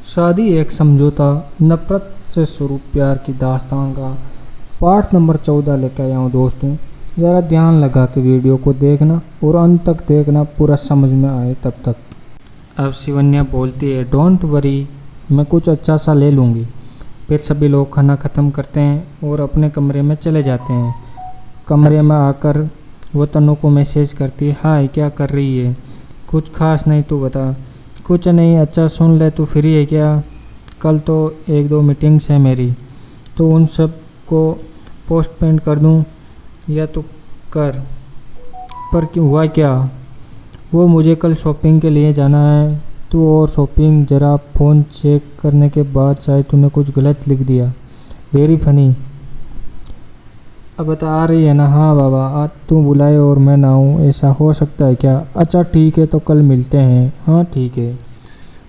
शादी एक समझौता, नफरत से शुरू प्यार की दास्तान का पार्ट नंबर 14 लेकर आया हूँ दोस्तों। ज़रा ध्यान लगा के वीडियो को देखना और अंत तक देखना, पूरा समझ में आए तब तक। अब शिवन्या बोलती है, डोंट वरी, मैं कुछ अच्छा सा ले लूँगी। फिर सभी लोग खाना ख़त्म करते हैं और अपने कमरे में चले जाते हैं। कमरे में आकर वो तनु को मैसेज करती है, हाय क्या कर रही है? कुछ खास नहीं, तू बता। कुछ नहीं, अच्छा सुन ले, तू फ्री है क्या? कल तो 1-2 मीटिंग्स है मेरी, तो उन सब को पोस्टपोन कर दूं या तू कर। पर क्यों, हुआ क्या? वो मुझे कल शॉपिंग के लिए जाना है। तू और शॉपिंग, ज़रा फ़ोन चेक करने के बाद शायद तूने कुछ गलत लिख दिया। Very funny. अब बता रही है ना? हाँ बाबा, आज तू बुलाए और मैं ना आऊँ, ऐसा हो सकता है क्या? अच्छा ठीक है, तो कल मिलते हैं। हाँ ठीक है।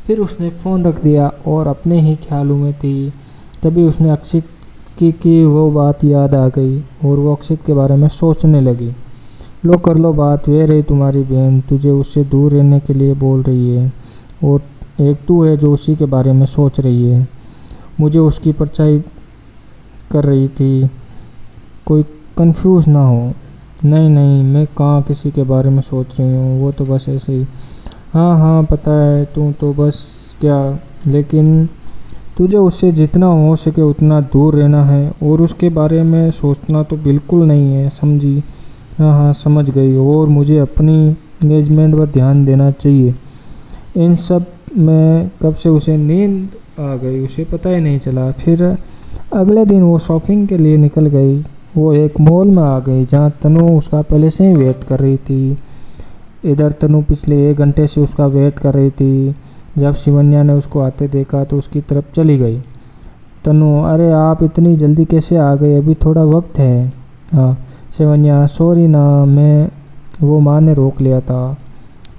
फिर उसने फ़ोन रख दिया और अपने ही ख्यालों में थी। तभी उसने अक्षित की वो बात याद आ गई और वो अक्षित के बारे में सोचने लगी। लो कर लो बात, वे रही तुम्हारी बहन, तुझे उससे दूर रहने के लिए बोल रही है और एक तू है जो उसी के बारे में सोच रही है। मुझे उसकी परछाई कर रही थी, कोई कंफ्यूज ना हो। नहीं नहीं, मैं कहाँ किसी के बारे में सोच रही हूँ, वो तो बस ऐसे ही। हाँ हाँ पता है, तू तो बस क्या, लेकिन तुझे उससे जितना हो सके उतना दूर रहना है और उसके बारे में सोचना तो बिल्कुल नहीं है, समझी? हाँ हाँ समझ गई। और मुझे अपनी एंगेजमेंट पर ध्यान देना चाहिए। इन सब में कब से उसे नींद आ गई, उसे पता ही नहीं चला। फिर अगले दिन वो शॉपिंग के लिए निकल गई। वो एक मॉल में आ गई जहाँ तनु उसका पहले से ही वेट कर रही थी। इधर तनु पिछले 1 घंटे से उसका वेट कर रही थी। जब शिवन्या ने उसको आते देखा तो उसकी तरफ चली गई। तनु, अरे आप इतनी जल्दी कैसे आ गए? अभी थोड़ा वक्त है। हाँ शिवन्या, सॉरी ना, मैं वो माँ ने रोक लिया था।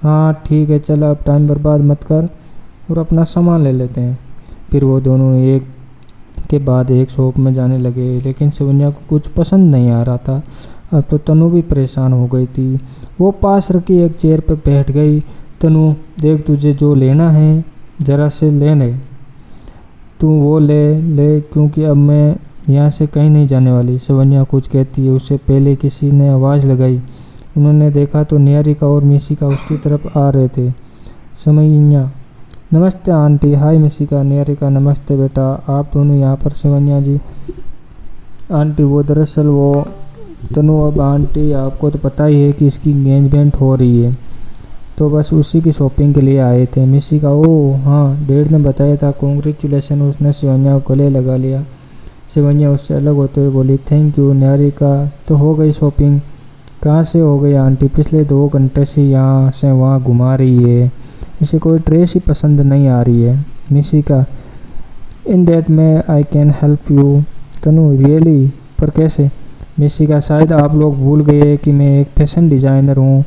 हाँ ठीक है, चल अब टाइम बर्बाद मत कर और अपना सामान ले लेते हैं। फिर वो दोनों एक के बाद एक शॉप में जाने लगे, लेकिन शिवन्या को कुछ पसंद नहीं आ रहा था। अब तो तनु भी परेशान हो गई थी। वो पास रखी एक चेयर पर बैठ गई। तनु देख, तुझे जो लेना है ज़रा से ले ले, तू वो ले ले, क्योंकि अब मैं यहाँ से कहीं नहीं जाने वाली। शिवन्या कुछ कहती है, उससे पहले किसी ने आवाज़ लगाई। उन्होंने देखा तो निहारिका और मिशिका उसकी तरफ आ रहे थे। शिवन्या, नमस्ते आंटी। हाय मिशिका। निहारिका, नमस्ते बेटा, आप दोनों यहाँ पर? शिवन्या जी, आंटी वो दरअसल वो तनु, अब आंटी आपको तो पता ही है कि इसकी एंगेजमेंट हो रही है, तो बस उसी की शॉपिंग के लिए आए थे। मिशिका, ओह हाँ, डैड ने बताया था, कॉन्ग्रेचुलेसन। उसने शिवन्या को गले लगा लिया। शिवन्या उससे अलग होते हुए बोली, थैंक यू। निहारिका, तो हो गई शॉपिंग? कहाँ से हो गई आंटी? पिछले 2 घंटे से यहाँ से वहाँ घुमा रही है, इसे कोई ड्रेस ही पसंद नहीं आ रही है। मिशिका, इन दैट में I can help you. Tanu, really? पर कैसे? मिशिका, शायद आप लोग भूल गए कि मैं एक फैशन डिज़ाइनर हूँ,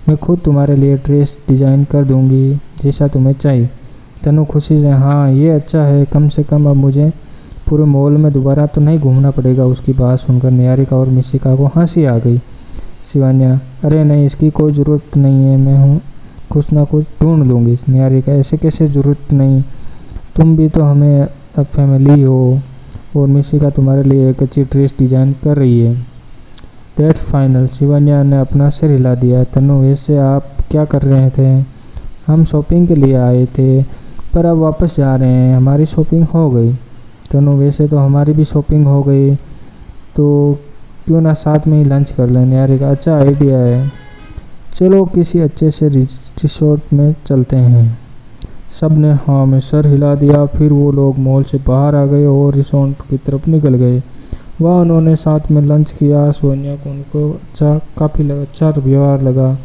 मैं खुद तुम्हारे लिए ड्रेस डिज़ाइन कर दूँगी जैसा तुम्हें चाहिए। तनु खुशी से, हाँ ये अच्छा है, कम से कम अब मुझे पूरे मॉल में दोबारा तो नहीं घूमना पड़ेगा। उसकी बात सुनकर निहारिका और मिशिका को हंसी आ गई। शिवन्या, अरे नहीं, इसकी कोई ज़रूरत नहीं है, मैं हूँ, कुछ ना कुछ ढूंढ लूँगी। निहारिका, ऐसे कैसे ज़रूरत नहीं, तुम भी तो हमें अब फैमिली हो और मिशिका तुम्हारे लिए एक अच्छी ड्रेस डिज़ाइन कर रही है। That's final. शिवन्या ने अपना सिर हिला दिया। तनु, वैसे आप क्या कर रहे थे? हम शॉपिंग के लिए आए थे, पर अब वापस जा रहे हैं, हमारी शॉपिंग हो गई। तनु, वैसे तो हमारी भी शॉपिंग हो गई, तो क्यों ना साथ में ही लंच कर लें? निहारिका, अच्छा आइडिया है, चलो किसी अच्छे से रिसोर्ट में चलते हैं। सब ने हाँ में सर हिला दिया। फिर वो लोग मॉल से बाहर आ गए और रिसोर्ट की तरफ निकल गए। वहाँ उन्होंने साथ में लंच किया। सोनिया को उनको काफ़ी अच्छा व्यवहार लगा।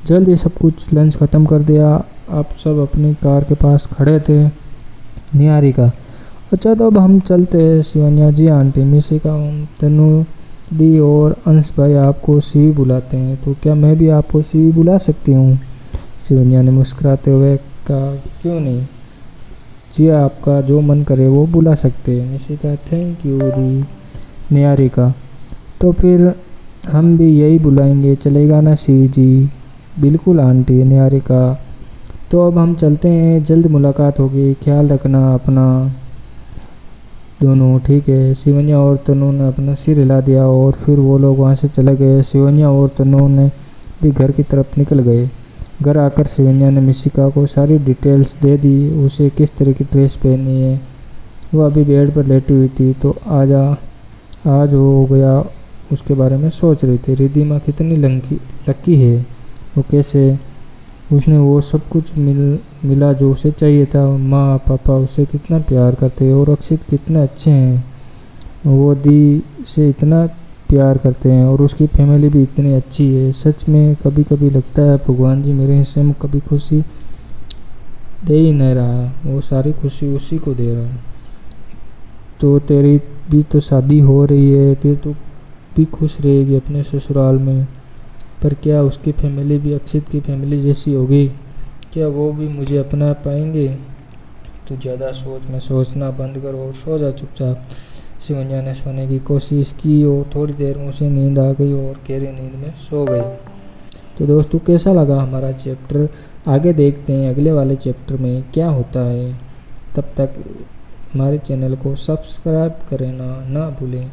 जल्दी सब कुछ लंच ख़त्म कर दिया। अब सब अपनी कार के पास खड़े थे। निहारिका, अच्छा तो अब हम चलते हैं। शिवन्या, जी आंटी। मिशिका, तनु दी और अंश भाई आपको सीवी बुलाते हैं, तो क्या मैं भी आपको सीवी बुला सकती हूँ? शिवन्या ने मुस्कुराते हुए कहा, क्यों नहीं जी, आपका जो मन करे वो बुला सकते हैं। मिशिका, थैंक यू दी। निहारिका, तो फिर हम भी यही बुलाएंगे, चलेगा ना शिवी जी? बिल्कुल आंटी। निहारिका, तो अब हम चलते हैं, जल्द मुलाकात होगी, ख्याल रखना अपना दोनों, ठीक है। शिवन्या और तनु ने अपना सिर हिला दिया और फिर वो लोग वहाँ से चले गए। शिवन्या और तनु ने भी घर की तरफ निकल गए। घर आकर शिवन्या ने मिशिका को सारी डिटेल्स दे दी, उसे किस तरह की ड्रेस पहननी है। वो अभी बेड पर लेटी हुई थी तो आज हो गया उसके बारे में सोच रही थी। रिद्धिमा कितनी लकी है, वो कैसे उसने वो सब कुछ मिला जो उसे चाहिए था। माँ पापा उसे कितना प्यार करते हैं और अक्षित कितने अच्छे हैं, वो दी से इतना प्यार करते हैं और उसकी फैमिली भी इतनी अच्छी है। सच में कभी कभी लगता है भगवान जी मेरे हिस्से में कभी खुशी दे ही नहीं रहा, वो सारी खुशी उसी को दे रहा। तो तेरी भी तो शादी हो रही है, फिर तो भी खुश रहेगी अपने ससुराल में, पर क्या उसकी फैमिली भी अक्षित की फैमिली जैसी होगी? क्या वो भी मुझे अपना पाएंगे? तो ज़्यादा सोचना बंद कर और सो जा चुपचाप। शिवन्या ने सोने की कोशिश की और थोड़ी देर में उसे नींद आ गई और गहरी नींद में सो गई। तो दोस्तों कैसा लगा हमारा चैप्टर, आगे देखते हैं अगले वाले चैप्टर में क्या होता है। तब तक हमारे चैनल को सब्सक्राइब करना ना भूलें।